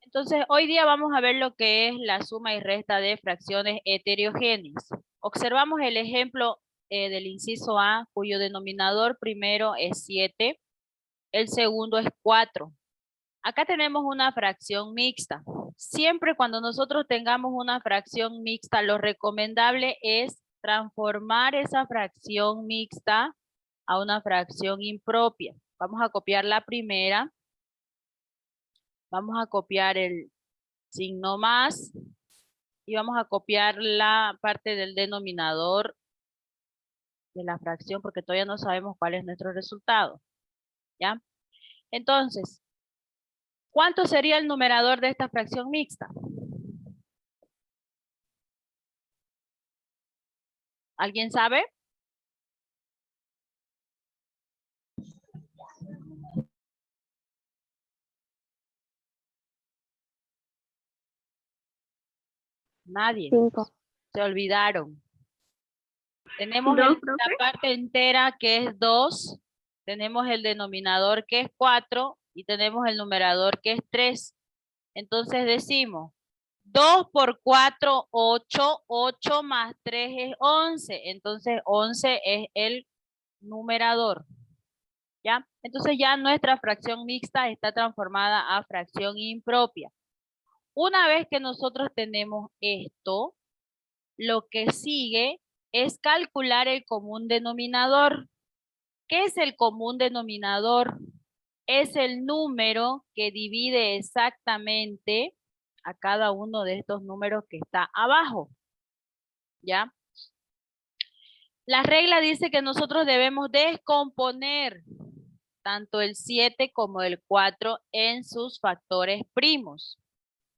Entonces, hoy día vamos a ver lo que es la suma y resta de fracciones heterogéneas. Observamos el ejemplo del inciso A, cuyo denominador primero es 7, el segundo es 4. Acá tenemos una fracción mixta. Siempre cuando nosotros tengamos una fracción mixta, lo recomendable es transformar esa fracción mixta a una fracción impropia. Vamos a copiar la primera. Vamos a copiar el signo más y vamos a copiar la parte del denominador de la fracción porque todavía no sabemos cuál es nuestro resultado. ¿Ya? Entonces, ¿cuánto sería el numerador de esta fracción mixta? ¿Alguien sabe? Nadie. 5. Se olvidaron. Tenemos la parte entera que es 2. Tenemos el denominador que es 4. Y tenemos el numerador que es 3. Entonces decimos 2 por 4, 8. 8 más 3 es 11. Entonces 11 es el numerador. ¿Ya? Entonces ya nuestra fracción mixta está transformada a fracción impropia. Una vez que nosotros tenemos esto, lo que sigue es calcular el común denominador. ¿Qué es el común denominador? Es el número que divide exactamente a cada uno de estos números que está abajo. ¿Ya? La regla dice que nosotros debemos descomponer tanto el 7 como el 4 en sus factores primos.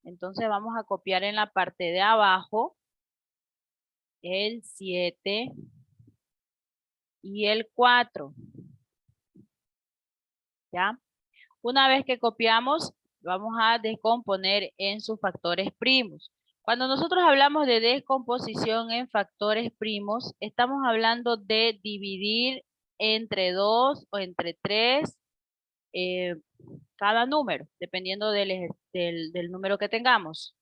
Entonces vamos a copiar en la parte de abajo el 7 y el 4. ¿Ya? Una vez que copiamos, vamos a descomponer en sus factores primos. Cuando nosotros hablamos de descomposición en factores primos, estamos hablando de dividir entre 2 o entre 3 cada número, dependiendo del número que tengamos.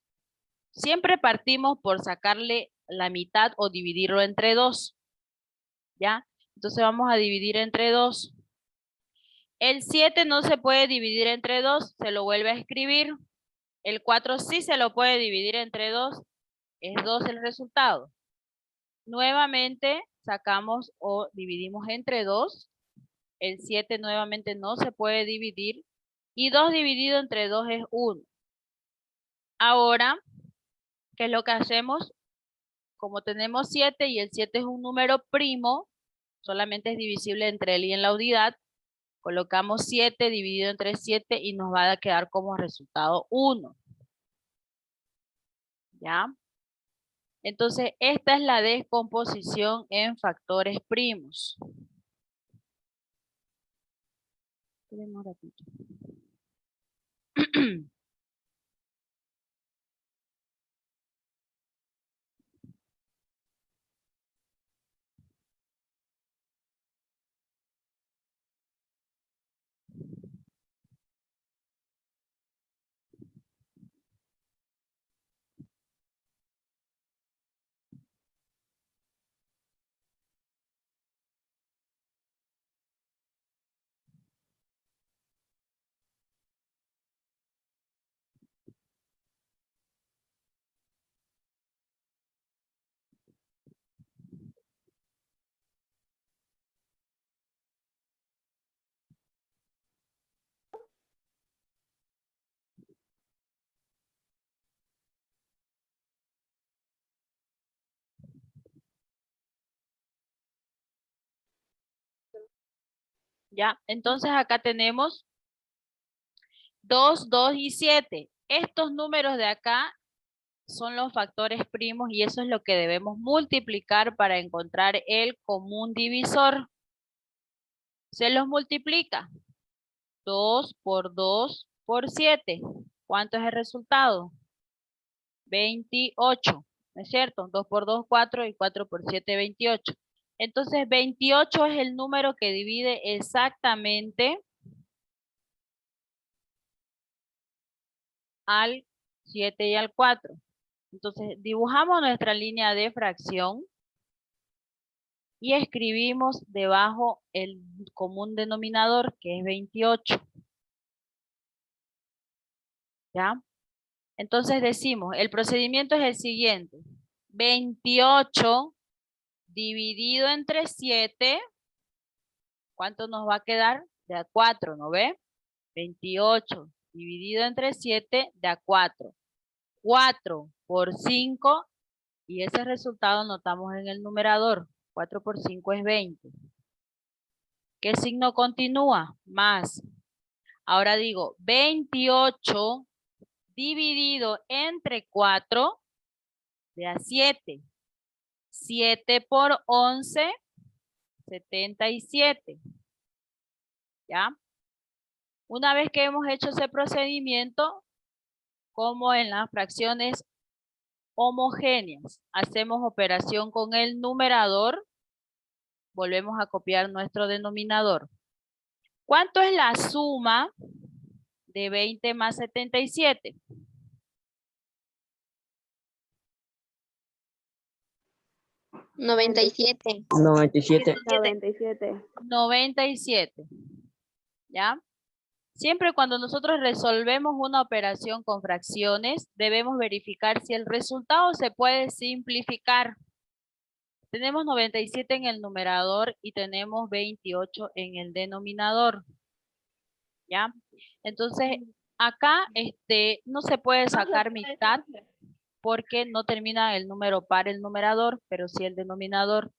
Siempre partimos por sacarle la mitad o dividirlo entre 2. ¿Ya? Entonces vamos a dividir entre 2. El 7 no se puede dividir entre 2, se lo vuelve a escribir. El 4 sí se lo puede dividir entre 2, es 2 el resultado. Nuevamente sacamos o dividimos entre 2. El 7 nuevamente no se puede dividir. Y 2 dividido entre 2 es 1. Ahora, ¿qué es lo que hacemos? Como tenemos 7 y el 7 es un número primo, solamente es divisible entre él y en la unidad, colocamos 7 dividido entre 7 y nos va a quedar como resultado 1. ¿Ya? Entonces, esta es la descomposición en factores primos. Espérenme un ratito. ¿Ya? Entonces acá tenemos 2, 2 y 7. Estos números de acá son los factores primos y eso es lo que debemos multiplicar para encontrar el común divisor. Se los multiplica. 2 por 2 por 7. ¿Cuánto es el resultado? 28. ¿No es cierto? 2 por 2, 4 y 4 por 7, 28. Entonces 28 es el número que divide exactamente al 7 y al 4. Entonces, dibujamos nuestra línea de fracción y escribimos debajo el común denominador, que es 28. ¿Ya? Entonces decimos, el procedimiento es el siguiente. 28 dividido entre 7, ¿cuánto nos va a quedar? De a 4, ¿no ve? 28 dividido entre 7 de a 4. 4 por 5 y ese resultado anotamos en el numerador. 4 por 5 es 20. ¿Qué signo continúa? Más. Ahora digo 28 dividido entre 4 de a 7. 7 por 11, 77. ¿Ya? Una vez que hemos hecho ese procedimiento, como en las fracciones homogéneas, hacemos operación con el numerador, volvemos a copiar nuestro denominador. ¿Cuánto es la suma de 20 más 77? $97. 97. ¿Ya? Siempre cuando nosotros resolvemos una operación con fracciones, debemos verificar si el resultado se puede simplificar. Tenemos 97 en el numerador y tenemos 28 en el denominador. ¿Ya? Entonces, acá no se puede sacar mitad porque no termina el número par el numerador, pero sí el denominador.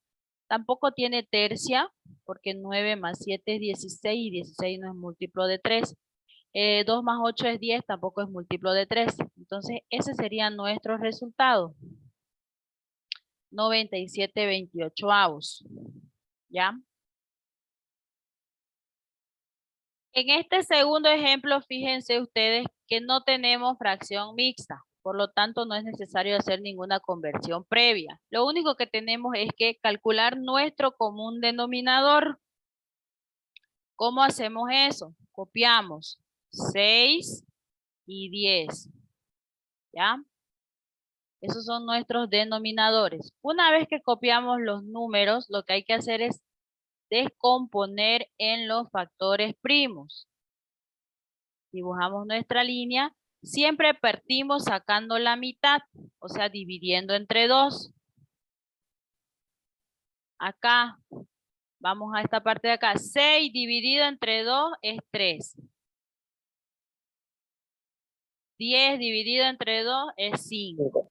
Tampoco tiene tercia, porque 9 más 7 es 16 y 16 no es múltiplo de 3. 2 más 8 es 10, tampoco es múltiplo de 3. Entonces, ese sería nuestro resultado. 97/28. ¿Ya? En este segundo ejemplo, fíjense ustedes que no tenemos fracción mixta. Por lo tanto, no es necesario hacer ninguna conversión previa. Lo único que tenemos es que calcular nuestro común denominador. ¿Cómo hacemos eso? Copiamos 6 y 10. ¿Ya? Esos son nuestros denominadores. Una vez que copiamos los números, lo que hay que hacer es descomponer en los factores primos. Dibujamos nuestra línea. Siempre partimos sacando la mitad, o sea, dividiendo entre 2. Acá, vamos a esta parte de acá. 6 dividido entre 2 es 3. 10 dividido entre 2 es 5.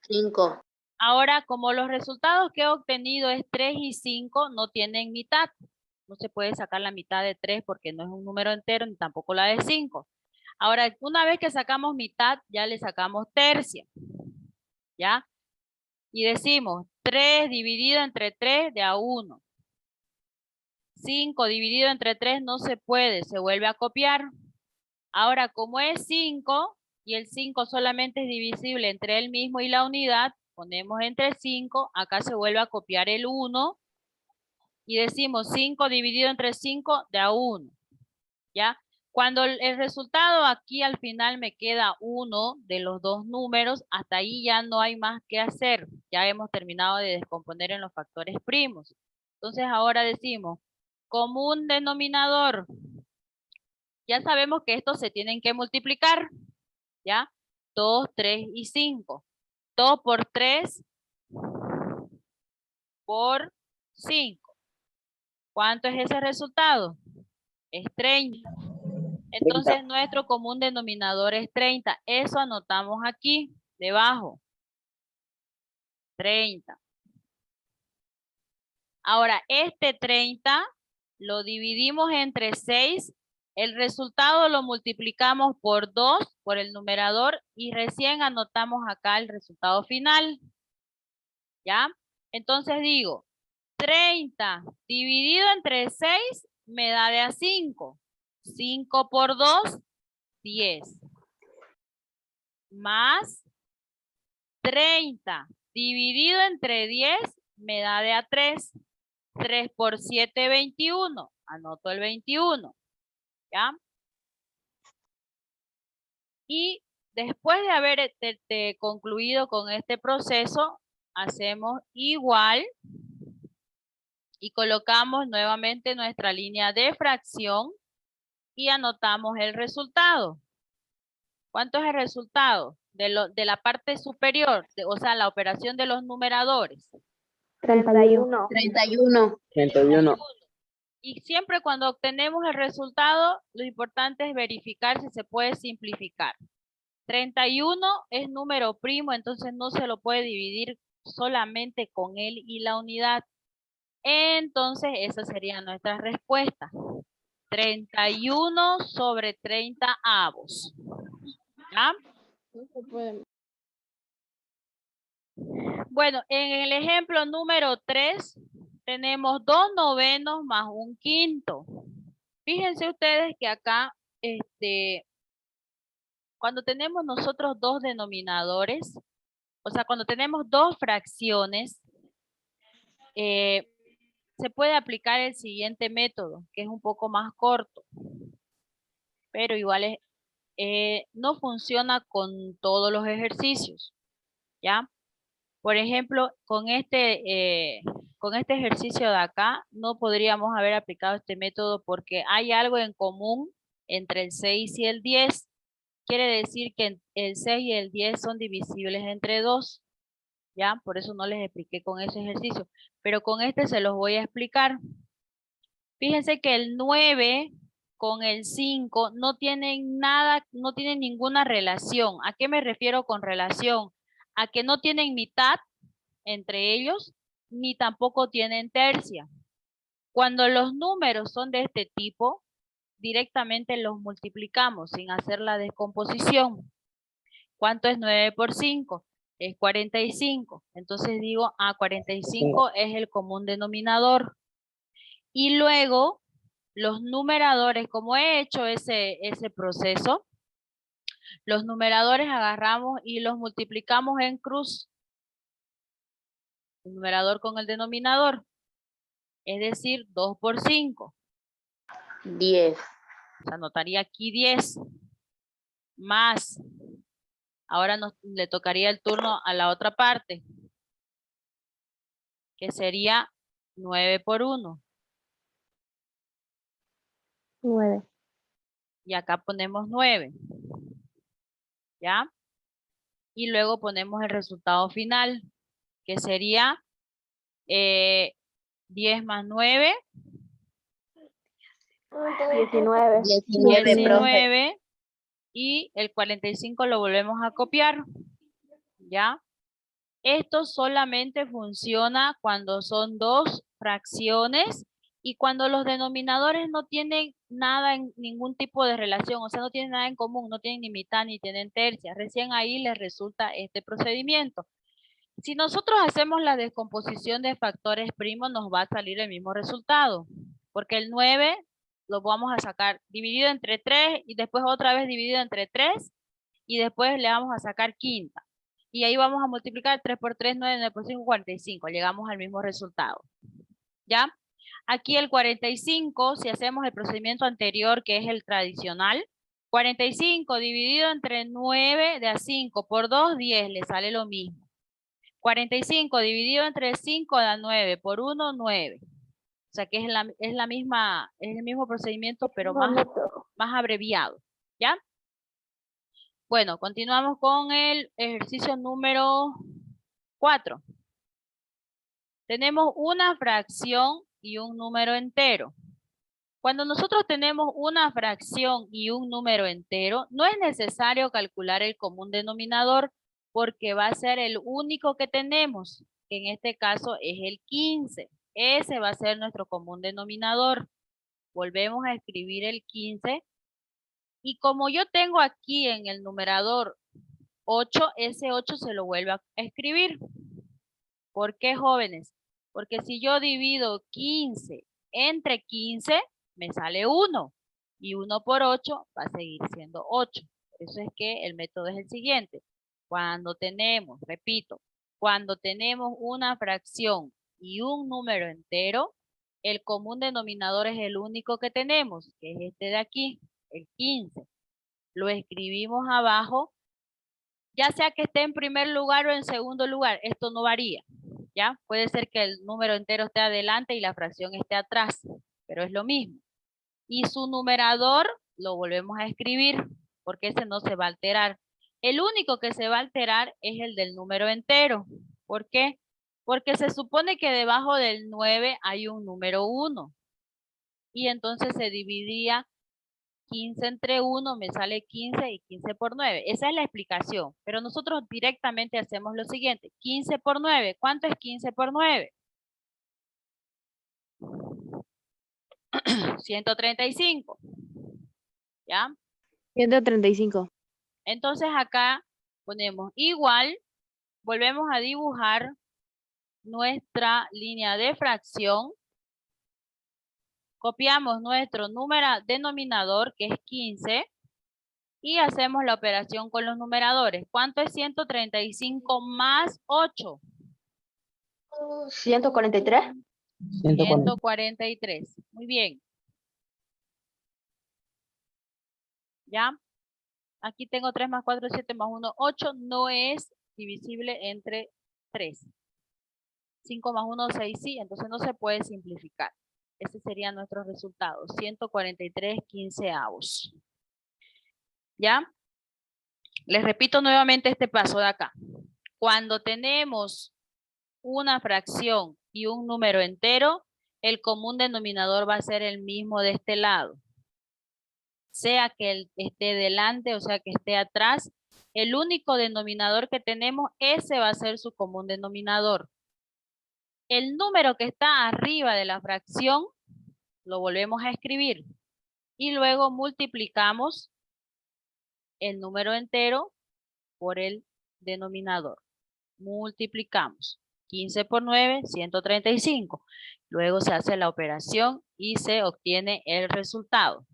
5. Ahora, como los resultados que he obtenido es 3 y 5, no tienen mitad. No se puede sacar la mitad de 3 porque no es un número entero, ni tampoco la de 5. Ahora, una vez que sacamos mitad, ya le sacamos tercia. ¿Ya? Y decimos 3 dividido entre 3 de a 1. 5 dividido entre 3 no se puede, se vuelve a copiar. Ahora, como es 5 y el 5 solamente es divisible entre él mismo y la unidad, ponemos entre 5, acá se vuelve a copiar el 1 y decimos 5 dividido entre 5 de a 1. ¿Ya? Cuando el resultado aquí al final me queda 1 de los dos números, hasta ahí ya no hay más que hacer. Ya hemos terminado de descomponer en los factores primos. Entonces ahora decimos, común denominador. Ya sabemos que estos se tienen que multiplicar. ¿Ya? 2, 3 y 5. 2 por 3 por 5. ¿Cuánto es ese resultado? Es 30. Entonces nuestro común denominador es 30. Eso anotamos aquí, debajo. 30. Ahora, este 30 lo dividimos entre 6. El resultado lo multiplicamos por 2, por el numerador, y recién anotamos acá el resultado final. ¿Ya? Entonces digo, 30 dividido entre 6 me da de a 5. 5 por 2, 10. Más 30 dividido entre 10 me da de a 3. 3 por 7, 21. Anoto el 21. ¿Ya? Y Después de haber concluido con este proceso, hacemos igual y colocamos nuevamente nuestra línea de fracción y anotamos el resultado. ¿Cuánto es el resultado? De la parte superior, o sea, la operación de los numeradores. 31. 31. Y siempre cuando obtenemos el resultado, lo importante es verificar si se puede simplificar. 31 es número primo, entonces no se lo puede dividir solamente con él y la unidad. Entonces, esa sería nuestra respuesta. 31 sobre 30 avos. ¿Ya? Bueno, en el ejemplo número 3, tenemos 2 novenos más 1 quinto. Fíjense ustedes que acá, cuando tenemos nosotros dos denominadores, o sea, cuando tenemos dos fracciones, se puede aplicar el siguiente método, que es un poco más corto, pero igual no funciona con todos los ejercicios, ¿ya? Por ejemplo, con este ejercicio de acá, no podríamos haber aplicado este método porque hay algo en común entre el 6 y el 10. Quiere decir que el 6 y el 10 son divisibles entre 2. ¿Ya? Por eso no les expliqué con ese ejercicio. Pero con este se los voy a explicar. Fíjense que el 9 con el 5 no tienen nada, no tienen ninguna relación. ¿A qué me refiero con relación? A que no tienen mitad entre ellos, ni tampoco tienen tercia. Cuando los números son de este tipo, directamente los multiplicamos sin hacer la descomposición. ¿Cuánto es 9 por 5? Es 45. Entonces digo, 45 es el común denominador. Y luego, los numeradores, como he hecho ese proceso, los numeradores agarramos y los multiplicamos en cruz. El numerador con el denominador. Es decir, 2 por 5. 10. Se anotaría aquí 10. Más. Ahora le tocaría el turno a la otra parte. Que sería 9 por 1. 9. Y acá ponemos 9. ¿Ya? Y luego ponemos el resultado final, que sería 10 más 9. 19. 19. Y el 45 lo volvemos a copiar. ¿Ya? Esto solamente funciona cuando son dos fracciones y cuando los denominadores no tienen nada, en ningún tipo de relación, o sea, no tienen nada en común, no tienen ni mitad ni tienen tercia. Recién ahí les resulta este procedimiento. Si nosotros hacemos la descomposición de factores primos, nos va a salir el mismo resultado, porque el 9 lo vamos a sacar dividido entre 3 y después otra vez dividido entre 3 y después le vamos a sacar quinta. Y ahí vamos a multiplicar 3 por 3, 9, 9 por 5, 45. Llegamos al mismo resultado. ¿Ya? Aquí el 45, si hacemos el procedimiento anterior, que es el tradicional, 45 dividido entre 9 de a 5 por 2, 10, le sale lo mismo. 45 dividido entre 5 da 9, por 1, 9. O sea que es el mismo procedimiento, pero más abreviado. ¿Ya? Bueno, continuamos con el ejercicio número 4. Tenemos una fracción y un número entero. Cuando nosotros tenemos una fracción y un número entero, no es necesario calcular el común denominador porque va a ser el único que tenemos, que en este caso es el 15. Ese va a ser nuestro común denominador. Volvemos a escribir el 15. Y como yo tengo aquí en el numerador 8, ese 8 se lo vuelvo a escribir. ¿Por qué, jóvenes? Porque si yo divido 15 entre 15, me sale 1. Y 1 por 8 va a seguir siendo 8. Por eso es que el método es el siguiente. Cuando tenemos, repito, cuando tenemos una fracción y un número entero, el común denominador es el único que tenemos, que es este de aquí, el 15. Lo escribimos abajo Ya sea que esté en primer lugar o en segundo lugar, esto no varía, ¿ya? Puede ser que el número entero esté adelante y la fracción esté atrás, pero es lo mismo. Y su numerador lo volvemos a escribir, porque ese no se va a alterar. El único que se va a alterar es el del número entero. ¿Por qué? Porque se supone que debajo del 9 hay un número 1. Y entonces se dividía 15 entre 1, me sale 15 y 15 por 9. Esa es la explicación. Pero nosotros directamente hacemos lo siguiente. 15 por 9. ¿Cuánto es 15 por 9? 135. ¿Ya? 135. Entonces acá ponemos igual, volvemos a dibujar nuestra línea de fracción. Copiamos nuestro denominador, que es 15, y hacemos la operación con los numeradores. ¿Cuánto es 135 más 8? 143. 143. Muy bien. ¿Ya? Aquí tengo 3 más 4, 7 más 1, 8. No es divisible entre 3. 5 más 1, 6 sí, entonces no se puede simplificar. Ese sería nuestro resultado, 143 quinceavos. ¿Ya? Les repito nuevamente este paso de acá. Cuando tenemos una fracción y un número entero, el común denominador va a ser el mismo de este lado. Sea que él esté delante o sea que esté atrás, el único denominador que tenemos, ese va a ser su común denominador. El número que está arriba de la fracción lo volvemos a escribir y luego multiplicamos el número entero por el denominador. Multiplicamos 15 por 9, 135. Luego se hace la operación y se obtiene el resultado.